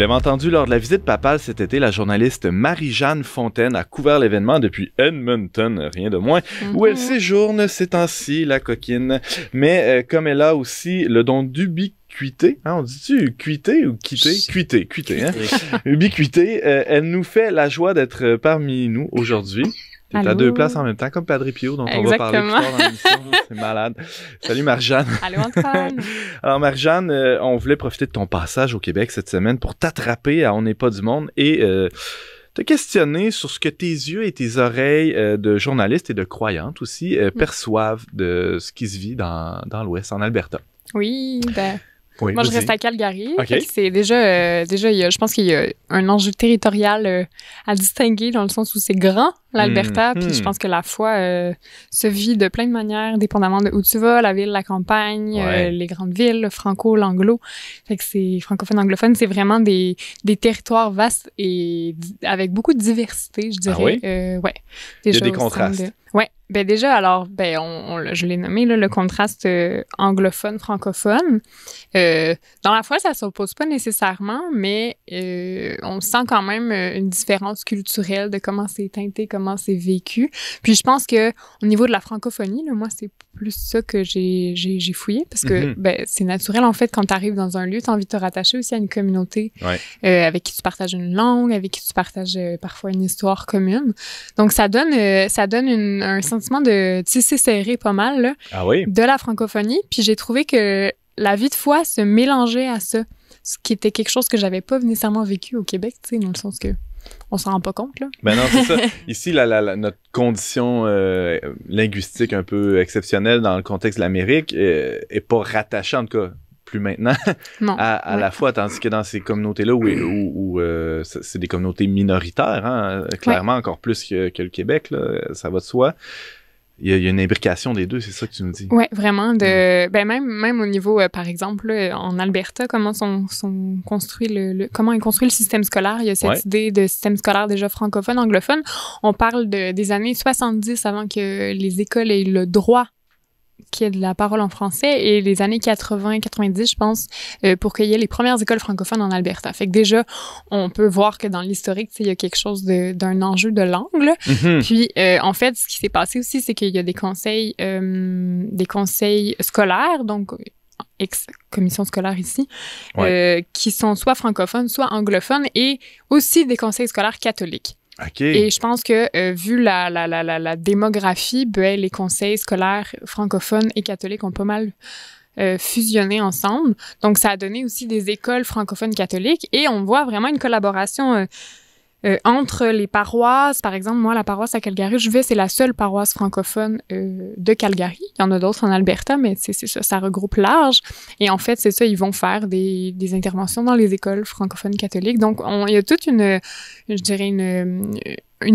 l'avez entendu lors de la visite papale cet été, la journaliste Marie-Jeanne Fontaine a couvert l'événement depuis Edmonton, rien de moins, où elle séjourne ces temps-ci, la coquine. Mais comme elle a aussi le don d'ubiquité, hein, on dit-tu cuité ou quitter? Cuité, hein? Ubiquité, elle nous fait la joie d'être parmi nous aujourd'hui. T'es à deux places en même temps, comme Padre Pio, dont on va parler plus tard dans l'émission. C'est malade. Salut Marie-Jeanne. Allô Antoine. Alors Marie-Jeanne, on voulait profiter de ton passage au Québec cette semaine pour t'attraper à On n'est pas du monde et te questionner sur ce que tes yeux et tes oreilles de journaliste et de croyante aussi perçoivent de ce qui se vit dans l'Ouest, en Alberta. Oui, oui, moi, je reste à Calgary. Okay. C'est déjà je pense qu'il y a un enjeu territorial à distinguer dans le sens où c'est grand, l'Alberta, puis je pense que la foi se vit de plein de manières, dépendamment de où tu vas, la ville, la campagne, les grandes villes, le franco, l'anglo. Fait que c'est francophone, anglophone, c'est vraiment des territoires vastes et avec beaucoup de diversité, je dirais. Ah oui? Ouais. Il y a des contrastes. Ouais. Ben déjà, alors, je l'ai nommé, là, le contraste anglophone-francophone. Dans la foi, ça s'oppose pas nécessairement, mais on sent quand même une différence culturelle de comment c'est teinté, comment c'est vécu. Puis je pense que au niveau de la francophonie, là, moi, c'est plus ça que j'ai fouillé, parce que c'est naturel, en fait, quand tu arrives dans un lieu, tu as envie de te rattacher aussi à une communauté avec qui tu partages une langue, avec qui tu partages parfois une histoire commune. Donc, ça donne un sentiment de tisser serré pas mal là, de la francophonie. Puis j'ai trouvé que la vie de foi se mélangeait à ça, ce qui était quelque chose que j'avais pas nécessairement vécu au Québec, tu sais, dans le sens que on s'en rend pas compte, là. Ben non, c'est ça. Ici, notre condition linguistique un peu exceptionnelle dans le contexte de l'Amérique est pas rattachée, en tout cas, plus maintenant, à la foi, tandis que dans ces communautés-là où c'est des communautés minoritaires, hein, clairement encore plus que le Québec, là, ça va de soi. Il y a une imbrication des deux, c'est ça que tu nous dis. Oui, vraiment. Même au niveau, par exemple, là, en Alberta, comment est construit le système scolaire. Il y a cette idée de système scolaire déjà francophone, anglophone. On parle des années 70 avant que les écoles aient le droit qu'il y ait de la parole en français, et les années 80-90, je pense, pour qu'il y ait les premières écoles francophones en Alberta. Fait que déjà, on peut voir que dans l'historique, il y a quelque chose d'un enjeu de langue. Là. Puis, en fait, ce qui s'est passé aussi, c'est qu'il y a des conseils scolaires, donc ex-commission scolaire ici, qui sont soit francophones, soit anglophones, et aussi des conseils scolaires catholiques. Okay. Et je pense que, vu la démographie, les conseils scolaires francophones et catholiques ont pas mal fusionné ensemble. Donc, ça a donné aussi des écoles francophones catholiques, et on voit vraiment une collaboration entre les paroisses. Par exemple, moi, la paroisse à Calgary, c'est la seule paroisse francophone de Calgary. Il y en a d'autres en Alberta, mais c'est ça regroupe large. Et en fait, c'est ça, ils vont faire des interventions dans les écoles francophones catholiques. Donc, il y a toute une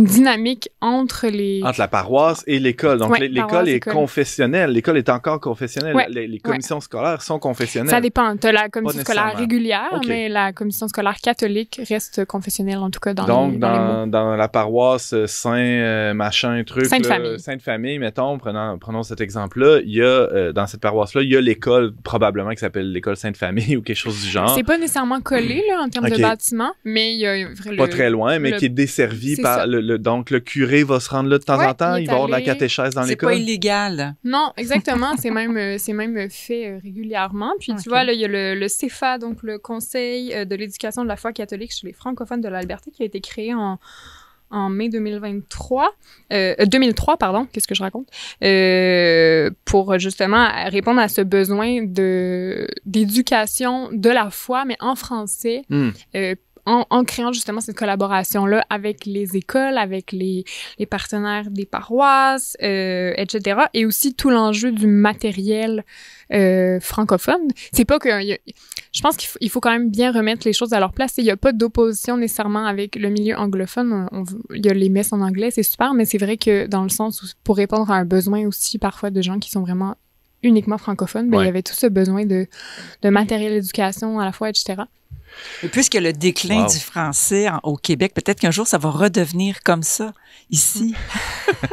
dynamique entre la paroisse et l'école. Donc, l'école est école. Confessionnelle. L'école est encore confessionnelle. Ouais. Les commissions scolaires sont confessionnelles. Ça dépend. Tu as la commission scolaire régulière, mais la commission scolaire catholique reste confessionnelle, en tout cas, dans la paroisse Sainte Famille. Sainte Famille, mettons, prenons cet exemple-là, il y a, dans cette paroisse-là, il y a l'école, probablement, qui s'appelle l'école Sainte Famille ou quelque chose du genre. C'est pas nécessairement collé, là, en termes de bâtiment, mais il y a pas très loin, mais qui est desservi par donc, le curé va se rendre là de temps en temps, il va avoir de la catéchèse dans l'école. C'est pas illégal. Non, exactement. c'est même fait régulièrement. Puis, tu vois, là, il y a le CEFA, donc le Conseil de l'éducation de la foi catholique chez les francophones de l'Alberta, qui a été créé en mai 2003, pardon, qu'est-ce que je raconte? Pour justement répondre à ce besoin d'éducation de la foi, mais en français, en créant justement cette collaboration-là avec les écoles, avec les partenaires des paroisses, etc. Et aussi tout l'enjeu du matériel francophone. C'est pas que... Je pense qu'il faut quand même bien remettre les choses à leur place. Il n'y a pas d'opposition nécessairement avec le milieu anglophone. Il y a les messes en anglais, c'est super, mais c'est vrai que dans le sens où, pour répondre à un besoin aussi parfois de gens qui sont vraiment uniquement francophones, il y avait tout ce besoin de matériel d'éducation à la fois, etc. Et puisque le déclin du français au Québec, peut-être qu'un jour, ça va redevenir comme ça, ici.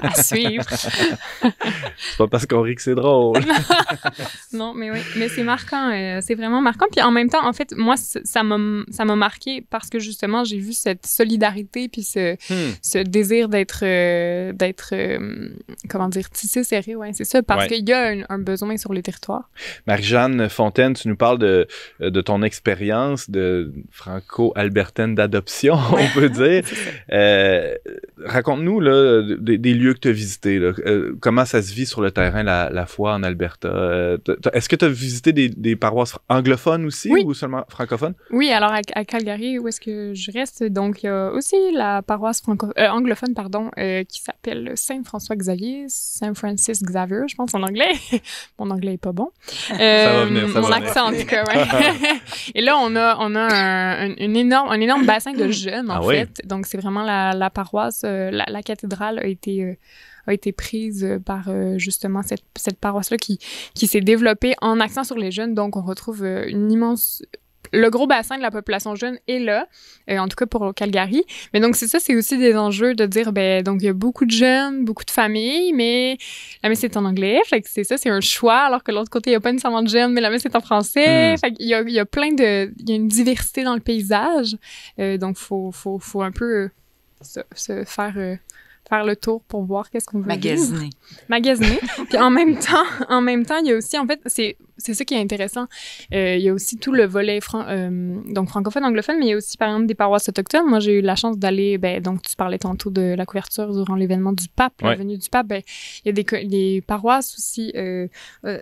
À suivre. C'est pas parce qu'on rit que c'est drôle. Non, mais oui. Mais c'est marquant. C'est vraiment marquant. Puis en même temps, en fait, moi, ça m'a marqué parce que justement, j'ai vu cette solidarité puis ce désir d'être comment dire, tissé serré, ouais, c'est ça, parce qu'il y a un besoin sur les territoires. Marie-Jeanne Fontaine, tu nous parles de ton expérience de franco-albertaine d'adoption, on peut dire. Raconte-nous là, des lieux que tu as visités. Là. Comment ça se vit sur le terrain, la foi en Alberta? Est-ce que tu as visité des paroisses anglophones aussi ou seulement francophones? Oui, alors à Calgary, où est-ce que je reste, donc il y a aussi la paroisse anglophone, qui s'appelle Saint-François-Xavier, Saint Francis Xavier, je pense en anglais. Mon anglais est pas bon. Ça va venir, ça mon va accent, venir. en tout cas, ouais. Et là, on a un énorme bassin de jeunes, en fait. Donc, c'est vraiment la paroisse, la cathédrale a été prise par justement cette paroisse-là qui s'est développée en accent sur les jeunes. Donc, on retrouve une immense... Le gros bassin de la population jeune est là, en tout cas pour Calgary. Mais donc, c'est aussi des enjeux de dire, donc il y a beaucoup de jeunes, beaucoup de familles, mais la messe est en anglais. Fait que c'est un choix, alors que de l'autre côté, il n'y a pas nécessairement de jeunes, mais la messe est en français. Fait qu'il y a il y a une diversité dans le paysage. Donc, faut un peu se faire le tour pour voir qu'est-ce qu'on veut magasiner. Puis en même temps, il y a aussi, en fait, c'est ça qui est intéressant. Il y a aussi tout le volet donc francophone, anglophone, mais il y a aussi, par exemple, des paroisses autochtones. Moi, j'ai eu la chance d'aller, donc tu parlais tantôt de la couverture durant l'événement du pape, la venue du pape. Il y a des paroisses aussi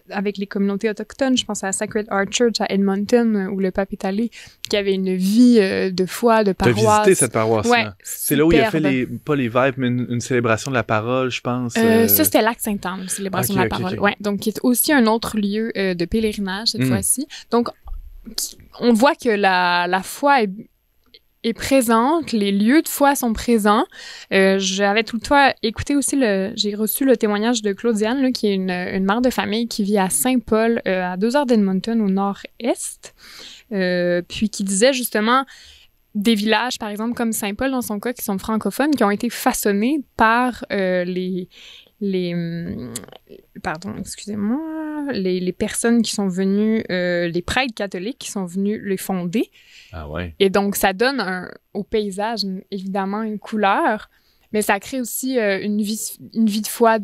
avec les communautés autochtones. Je pense à Sacred Heart Church à Edmonton, où le pape est allé, qui avait une vie de foi, de paroisse. T'as visité cette paroisse-là? Ouais, c'est là où il a fait pas les vibes, mais une célébration de la parole, je pense. Ça, c'était Lac-Sainte-Anne, célébration de la parole. Ouais, donc qui est aussi un autre lieu de pèlerinage cette fois-ci. Donc, on voit que la foi est présente, les lieux de foi sont présents. J'avais tout le temps écouté aussi j'ai reçu le témoignage de Claudiane, là, qui est une mère de famille qui vit à Saint-Paul, à 2 heures d'Edmonton, au nord-est, puis qui disait justement des villages, par exemple, comme Saint-Paul, dans son cas, qui sont francophones, qui ont été façonnés par les personnes qui sont venues, les prêtres catholiques qui sont venus les fonder. Ah ouais. Et donc, ça donne au paysage, évidemment, une couleur, mais ça crée aussi une vie de foi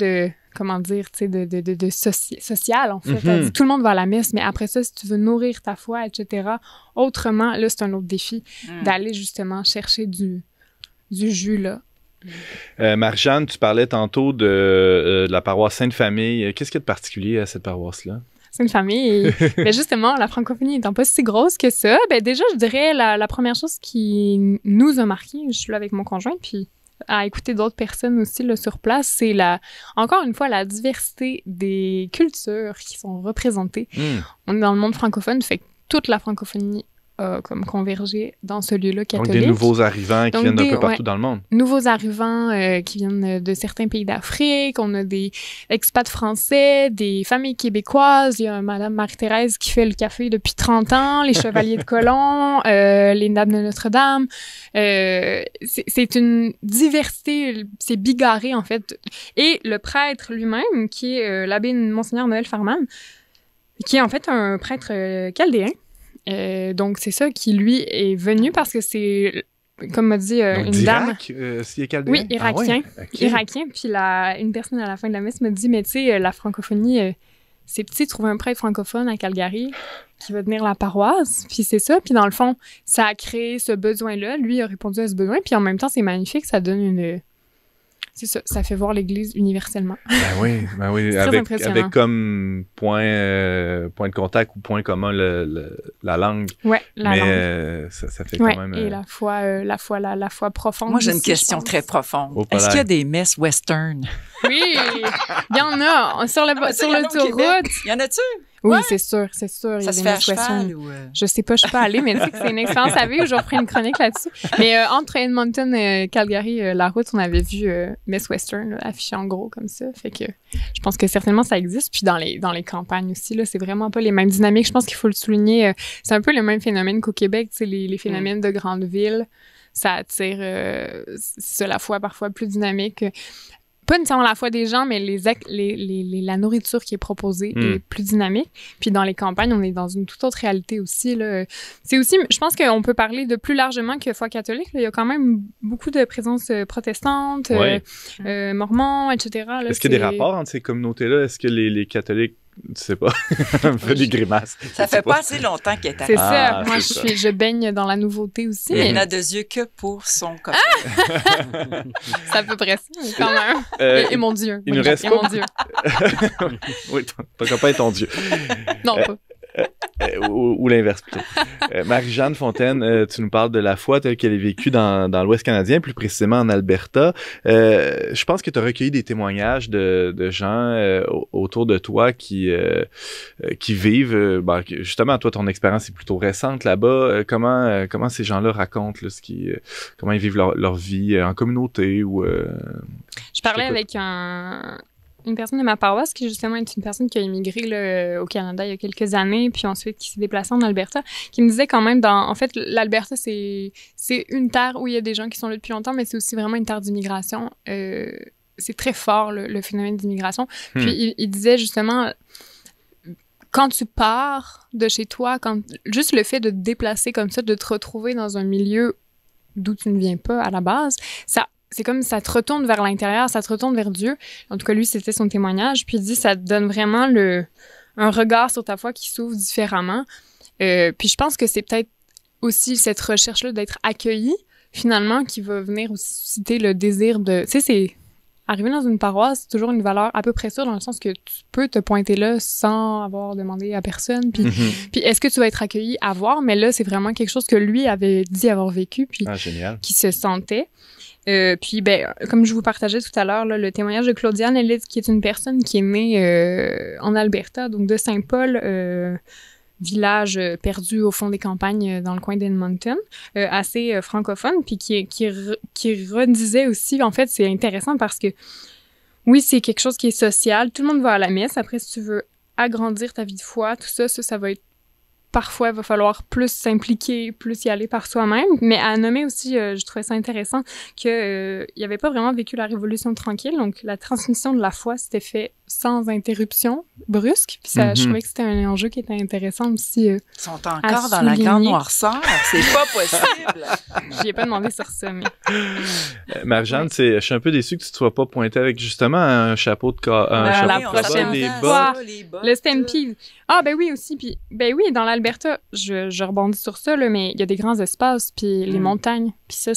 comment dire, tu sais, social, en fait. Tout le monde va à la messe, mais après ça, si tu veux nourrir ta foi, etc., autrement, là, c'est un autre défi d'aller justement chercher du jus, là. Marie-Jeanne, tu parlais tantôt de la paroisse Sainte-Famille. Qu'est-ce qu'il y a de particulier à cette paroisse-là? Sainte-Famille. Ben justement, la francophonie étant pas si grosse que ça, déjà, je dirais la première chose qui nous a marqué, je suis là avec mon conjoint, puis à écouter d'autres personnes aussi là, sur place, c'est encore une fois la diversité des cultures qui sont représentées. On est dans le monde francophone, fait que toute la francophonie a comme convergé dans ce lieu-là catholique. Donc des nouveaux arrivants qui viennent d'un peu partout dans le monde. Nouveaux arrivants qui viennent de certains pays d'Afrique. On a des expats français, des familles québécoises. Il y a Madame Marie-Thérèse qui fait le café depuis 30 ans, les Chevaliers de Colomb, les Dames de Notre-Dame. C'est une diversité, c'est bigarré en fait. Et le prêtre lui-même, qui est l'abbé Monseigneur Noël Farman, qui est en fait un prêtre chaldéen. Donc, c'est ça qui, lui, est venu parce que c'est, comme m'a dit une dame... s'il est chaldéen? Oui, irakien. Ah ouais? Okay. Irakien. Puis une personne à la fin de la messe me dit, mais tu sais, la francophonie, c'est petit, trouver un prêtre francophone à Calgary qui va tenir la paroisse. Puis c'est ça. Puis dans le fond, ça a créé ce besoin-là. Lui, il a répondu à ce besoin. Puis en même temps, c'est magnifique. Ça donne une... C'est ça, ça fait voir l'Église universellement. Ben oui, avec comme point de contact ou point commun la langue. Ouais, la langue. Ça fait quand même... Et la foi profonde. Moi, j'ai une question très profonde. Est-ce qu'il y a des messes western? Oui, il y en a. Sur l'autoroute. Il y en a-tu? Oui, c'est sûr. Il y a Ça se des fait à Miss Western. cheval ou... Je sais pas, je suis pas allée, mais tu sais que c'est une expérience à vivre. Je vais faire une chronique là-dessus. Mais entre Edmonton et Calgary, la route, on avait vu Miss Western là, affichée en gros comme ça. Fait que je pense que certainement ça existe. Puis dans les campagnes aussi, là, c'est vraiment pas les mêmes dynamiques. Je pense qu'il faut le souligner. C'est un peu le même phénomène qu'au Québec, tu sais, les phénomènes de grandes villes. Ça attire, c'est à la fois parfois plus dynamique. Pas nécessairement la foi des gens, mais la nourriture qui est proposée est plus dynamique. Puis dans les campagnes, on est dans une toute autre réalité aussi, là. C'est aussi, je pense qu'on peut parler de plus largement que foi catholique, là. Il y a quand même beaucoup de présence protestante, mormons, etc. Là, est-ce qu'il y a des rapports entre ces communautés-là? Est-ce que les catholiques, tu sais pas, me fait des grimaces. Ça fait pas assez longtemps qu'elle est C'est ça. Moi, je baigne dans la nouveauté aussi. Elle n'a de yeux que pour son copain. C'est à peu près ça, quand même. Et mon Dieu. Il ne reste pas... mon Dieu. Oui, ton copain est ton Dieu. Non, pas. Ou l'inverse plutôt. Marie-Jeanne Fontaine, tu nous parles de la foi telle qu'elle est vécue dans l'Ouest canadien, plus précisément en Alberta. Je pense que tu as recueilli des témoignages de gens autour de toi qui vivent, justement, toi, ton expérience est plutôt récente là-bas. Comment ces gens-là racontent là, comment ils vivent leur vie en communauté ou... Je parlais avec une personne de ma paroisse qui justement est une personne qui a immigré là, au Canada il y a quelques années puis ensuite qui s'est déplacée en Alberta, qui me disait quand même en fait l'Alberta c'est une terre où il y a des gens qui sont là depuis longtemps, mais c'est aussi vraiment une terre d'immigration. C'est très fort le phénomène d'immigration. Puis il disait justement, quand tu pars de chez toi, juste le fait de te déplacer comme ça, de te retrouver dans un milieu d'où tu ne viens pas à la base, c'est comme ça te retourne vers l'intérieur, ça te retourne vers Dieu. En tout cas, lui, c'était son témoignage. Puis il dit, ça te donne vraiment un regard sur ta foi qui s'ouvre différemment. Puis je pense que c'est peut-être aussi cette recherche-là d'être accueilli, finalement, qui va venir aussi susciter le désir de... Tu sais, c'est... Arriver dans une paroisse, c'est toujours une valeur à peu près sûre, dans le sens que tu peux te pointer là sans avoir demandé à personne. Puis, puis est-ce que tu vas être accueilli à voir? Mais là, c'est vraiment quelque chose que lui avait dit avoir vécu, puis qui se sentait. Puis, comme je vous partageais tout à l'heure, là, le témoignage de Claudiane Ellis, qui est une personne qui est née en Alberta, donc de Saint-Paul, village perdu au fond des campagnes dans le coin d'Edmonton, assez francophone, puis qui redisait aussi, en fait, c'est intéressant parce que, oui, c'est quelque chose qui est social, tout le monde va à la messe, après, si tu veux agrandir ta vie de foi, tout ça, ça va être parfois, il va falloir plus s'impliquer, plus y aller par soi-même. Mais à nommer aussi, je trouvais ça intéressant qu'il n'y avait pas vraiment vécu la Révolution tranquille. Donc, la transmission de la foi, c'était fait sans interruption brusque. Puis ça, je trouvais que c'était un enjeu qui était intéressant aussi. Ils sont encore dans la grande noirceur. C'est pas possible. J'y ai pas demandé sur ça, mais... Marie-Jeanne, je suis un peu déçue que tu ne te sois pas pointée avec justement un chapeau de la prochaine des fois. Le stampede. Ah, ben oui, aussi. Puis, ben oui, dans l'Alberta, je rebondis sur ça, là, mais il y a des grands espaces, puis les montagnes. Puis ça,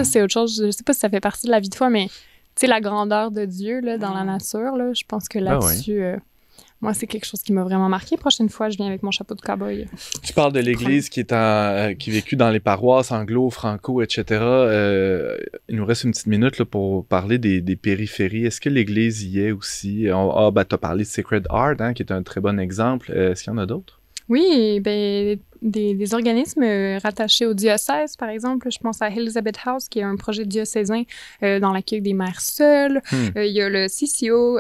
c'est autre chose. Je sais pas si ça fait partie de la vie de foi, mais tu sais, la grandeur de Dieu là, dans la nature, là, je pense que là-dessus, moi, c'est quelque chose qui m'a vraiment marqué. Prochaine fois, je viens avec mon chapeau de cow-boy. Tu parles de l'Église qui est vécue dans les paroisses anglo, franco, etc. Il nous reste une petite minute là, pour parler des périphéries. Est-ce que l'Église y est aussi? Tu as parlé de Sacred Heart, hein, qui est un très bon exemple. Est-ce qu'il y en a d'autres? Oui, ben des organismes rattachés au diocèse, par exemple. Je pense à Elizabeth House, qui est un projet diocésain dans l'accueil des mères seules. Il y a le CCO,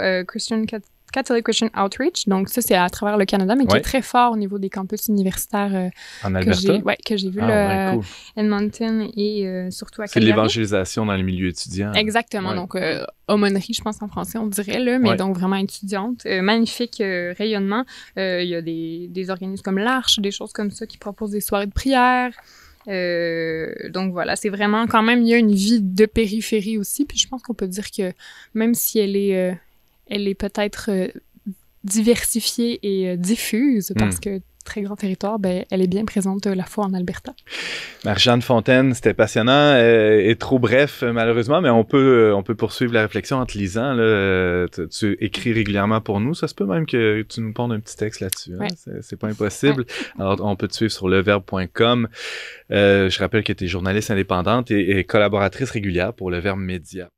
Catholic Christian Outreach. Donc ça, c'est à travers le Canada, mais qui est très fort au niveau des campus universitaires en Alberta? Que j'ai vu là, cool. Edmonton et surtout à Calgary. C'est de l'évangélisation dans les milieux étudiants. Exactement. Donc aumônerie, je pense en français, on dirait, là, mais donc vraiment étudiante. Magnifique rayonnement. Il y a des organismes comme l'Arche, des choses comme ça qui proposent des soirées de prière. Donc voilà, c'est vraiment quand même, il y a une vie de périphérie aussi. Puis je pense qu'on peut dire que même si elle est peut-être diversifiée et diffuse parce que très grand territoire, elle est bien présente la fois en Alberta. Marie-Jeanne Fontaine, c'était passionnant et trop bref malheureusement, mais on peut poursuivre la réflexion en te lisant. Là, tu écris régulièrement pour nous, ça se peut même que tu nous pondes un petit texte là-dessus. Hein? C'est pas impossible. Alors on peut te suivre sur leverbe.com. Je rappelle que tu es journaliste indépendante et collaboratrice régulière pour Le Verbe Média.